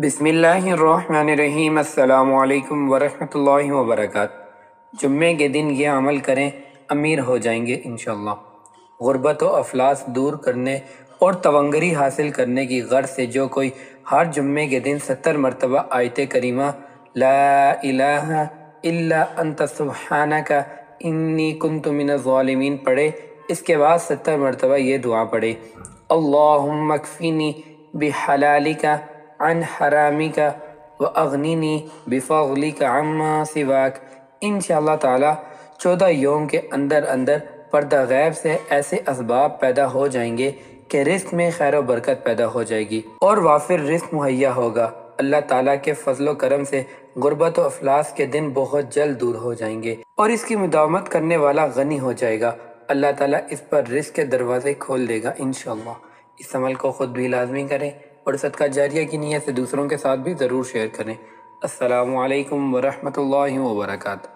بسم اللہ الرحمن الرحیم۔ السلام علیکم ورحمۃ اللہ وبرکاتہ۔ جمعے کے دن یہ عمل کریں، امیر ہو جائیں گے انشاءاللہ۔ غربت و افلاس دور کرنے اور تونگری حاصل کرنے کی غرض سے جو کوئی ہر جمعے کے دن 70 مرتبہ آیت کریمہ لا الہ الا انت سبحانک انی کنت من الظالمین پڑھے، اس کے بعد 70 مرتبہ یہ دعا پڑھے، اللہم اکفینی بحلالک عن حرامک واغننی بفضلک عما سواک۔ انشاءاللہ تعالی 14 یوم کے اندر پردہ غیب سے ایسے اسباب پیدا ہو جائیں گے کہ رزق میں خیر و برکت پیدا ہو جائے گی اور وافر رزق مہیا ہوگا۔ اللہ تعالیٰ کے فضل و کرم سے غربت و افلاس کے دن بہت جلد دور ہو جائیں گے اور اس کی مداومت کرنے والا غنی ہو جائے گا۔ اللہ تعالیٰ اس پر رزق کے دروازے کھول دے گا انشاءاللہ۔ اس عمل کو خود بھی لازمی کریں اور صدقہ جاریہ کی نیت سے دوسروں کے ساتھ بھی ضرور شیئر کریں۔ السلام علیکم ورحمۃ اللہ وبرکاتہ۔